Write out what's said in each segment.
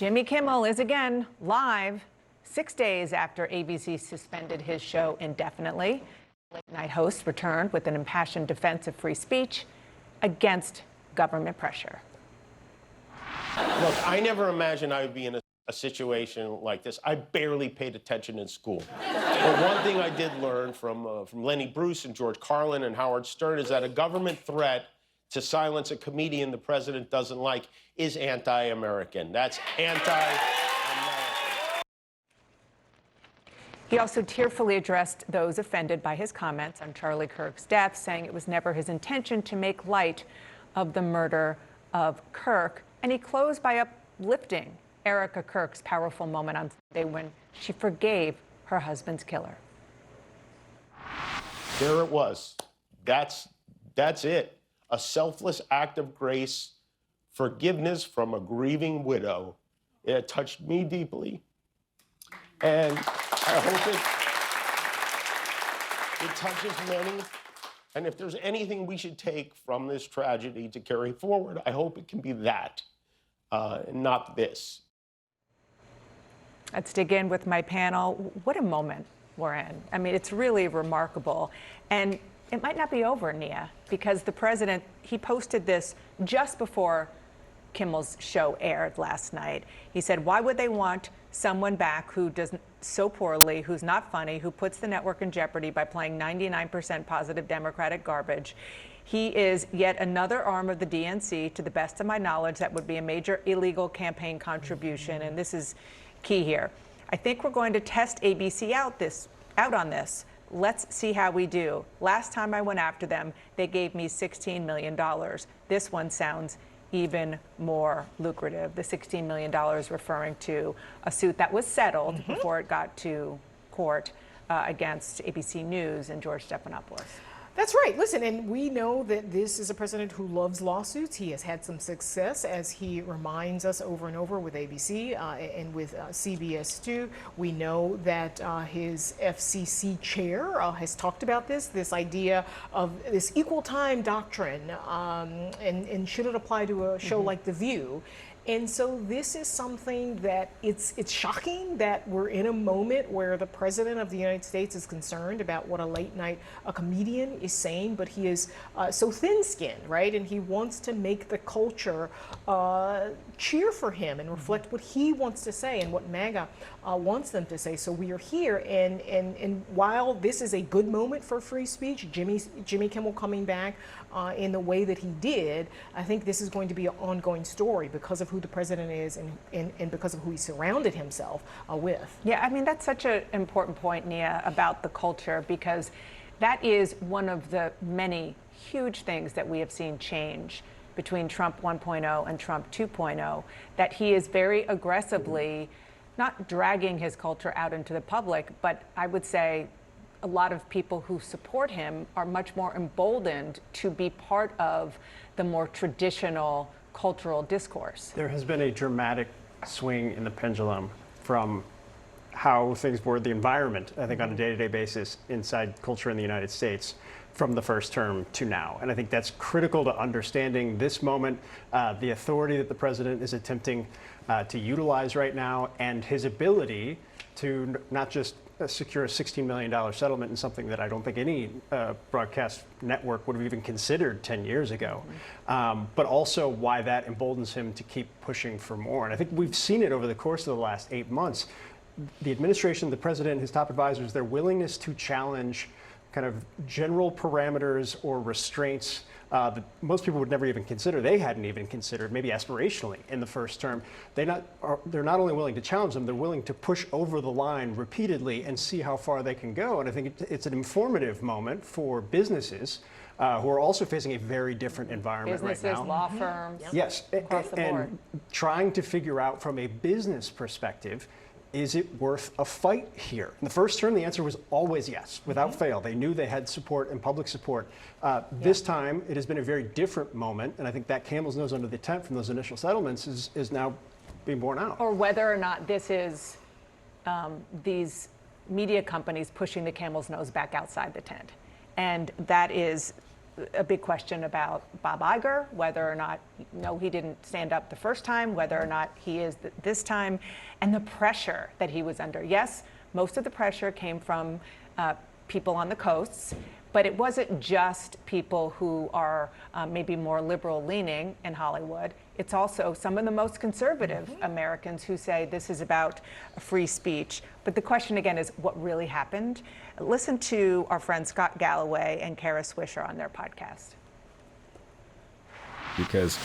Jimmy Kimmel is again live 6 days after ABC suspended his show indefinitely. Late-night host returned with an impassioned defense of free speech against government pressure. Look, I never imagined I would be in a situation like this. I barely paid attention in school. But one thing I did learn from Lenny Bruce and George Carlin and Howard Stern is that a government threat to silence a comedian the president doesn't like is anti-American. That's anti-American. He also tearfully addressed those offended by his comments on Charlie Kirk's death, saying it was never his intention to make light of the murder of Kirk. And he closed by uplifting Erica Kirk's powerful moment on Sunday when she forgave her husband's killer. There it was. That's it. A selfless act of grace, forgiveness from a grieving widow. It touched me deeply. And I hope it touches many. And if there's anything we should take from this tragedy to carry forward, I hope it can be that, not this. Let's dig in with my panel. What a moment we're in. I mean, it's really remarkable. And it might not be over, Nia, because the president, he posted this just before Kimmel's show aired last night. He said, why would they want someone back who does so poorly, who's not funny, who puts the network in jeopardy by playing 99% positive Democratic garbage? He is yet another arm of the DNC. To the best of my knowledge, that would be a major illegal campaign contribution, and this is key here. I think we're going to test ABC out on this. Let's see how we do. Last time I went after them, they gave me $16 million. This one sounds even more lucrative. The $16 million referring to a suit that was settled before it got to court against ABC News and George Stephanopoulos. That's right. Listen, and we know that this is a president who loves lawsuits. He has had some success, as he reminds us over and over with ABC and with CBS too. We know that his FCC chair has talked about this idea of this equal time doctrine, and should it apply to a show like The View? And so this is something that it's shocking that we're in a moment where the president of the United States is concerned about what a comedian is saying, but he is so thin-skinned, right? And he wants to make the culture cheer for him and reflect what he wants to say and what MAGA wants them to say. So we are here, and while this is a good moment for free speech, Jimmy Kimmel coming back in the way that he did, I think this is going to be an ongoing story because of who the president is and because of who he surrounded himself with. Yeah, I mean, that's such an important point, Nia, about the culture, because that is one of the many huge things that we have seen change between Trump 1.0 and Trump 2.0, that he is very aggressively not dragging his culture out into the public, but I would say a lot of people who support him are much more emboldened to be part of the more traditional cultural discourse. There has been a dramatic swing in the pendulum from how things were, the environment, I think, on a day-to-day basis inside culture in the United States from the first term to now. And I think that's critical to understanding this moment, the authority that the president is attempting to utilize right now, and his ability to not just secure a $16 million settlement in something that I don't think any broadcast network would have even considered 10 years ago, but also why that emboldens him to keep pushing for more. And I think we've seen it over the course of the last 8 months. The administration, the president, his top advisors, their willingness to challenge kind of general parameters or restraints that most people would never even consider, they hadn't even considered, maybe aspirationally in the first term. They're not only willing to challenge them, they're willing to push over the line repeatedly and see how far they can go. And I think it's an informative moment for businesses who are also facing a very different environment right now. Businesses, law firms, yes, across the board. And trying to figure out from a business perspective, is it worth a fight here? In the first term, the answer was always yes, without fail. They knew they had support and public support. This time, it has been a very different moment, and I think that camel's nose under the tent from those initial settlements is now being borne out. Or whether or not this is these media companies pushing the camel's nose back outside the tent. And that is a big question about Bob Iger, whether or not, no, he didn't stand up the first time, whether or not he is this time, and the pressure that he was under. Yes, most of the pressure came from people on the coasts, but it wasn't just people who are maybe more liberal leaning in Hollywood. It's also some of the most conservative Americans who say this is about free speech. But the question again is what really happened? Listen to our friend Scott Galloway and Kara Swisher on their podcast. Because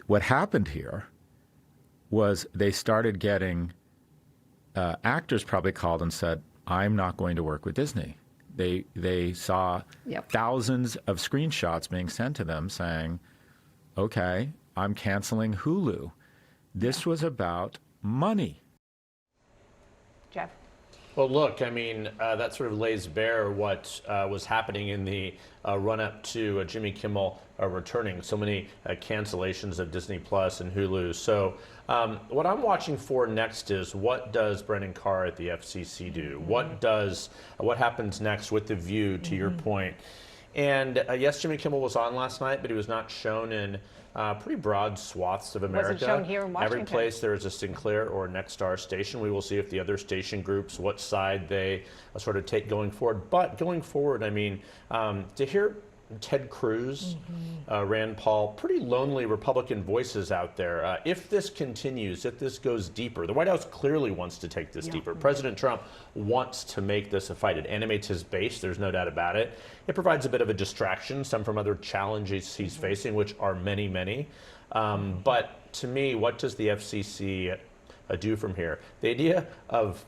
what happened here was they started getting actors probably called and said, I'm not going to work with Disney. They saw thousands of screenshots being sent to them saying, okay, I'm canceling Hulu. This was about money. Jeff? Well, look, I mean, that sort of lays bare what was happening in the run-up to Jimmy Kimmel returning. So many cancellations of Disney Plus and Hulu. So what I'm watching for next is what does Brendan Carr at the FCC do? What happens next with The View, to your point? And yes, Jimmy Kimmel was on last night, but he was not shown in pretty broad swaths of America. Wasn't shown here in Washington. Every place there is a Sinclair or a Nexstar station. We will see if the other station groups, what side they sort of take going forward. But going forward, I mean, to hear Ted Cruz, Rand Paul, pretty lonely Republican voices out there. If this continues, if this goes deeper, the White House clearly wants to take this deeper. President Trump wants to make this a fight. It animates his base, there's no doubt about it. It provides a bit of a distraction, some from other challenges he's facing, which are many, many. But to me, what does the FCC do from here? The idea of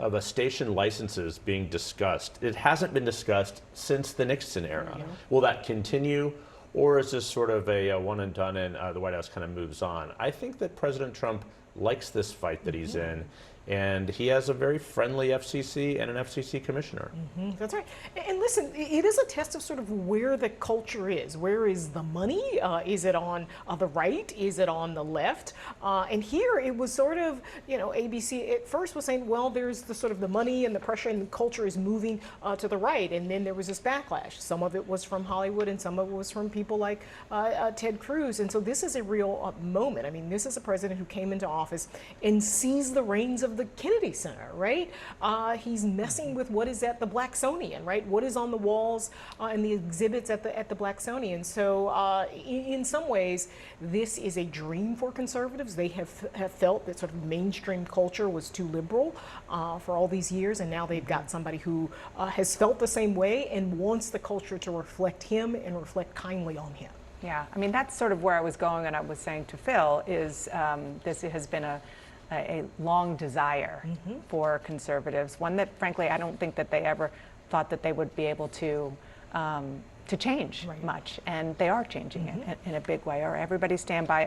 a station licenses being discussed. It hasn't been discussed since the Nixon era. Will that continue, or is this sort of a one and done and the White House kind of moves on? I think that President Trump likes this fight that he's in, and he has a very friendly FCC and an FCC commissioner. That's right. And listen, it is a test of sort of where the culture is. Where is the money? Is it on the right? Is it on the left? And here it was sort of, ABC at first was saying, well, there's the sort of the money and the pressure and the culture is moving to the right. And then there was this backlash. Some of it was from Hollywood and some of it was from people like Ted Cruz. And so this is a real moment. I mean, this is a president who came into office and seized the reins of the Kennedy Center, right? He's messing with what is at the Blacksonian, right? What is on the walls and the exhibits at the Blacksonian. So in some ways, this is a dream for conservatives. They have felt that sort of mainstream culture was too liberal for all these years, and now they've got somebody who has felt the same way and wants the culture to reflect him and reflect kindly on him. Yeah, I mean, that's sort of where I was going, and I was saying to Phil, is this has been a long desire for conservatives, one that, frankly, I don't think that they ever thought that they would be able to change much, and they are changing it in a big way. Or everybody stand by.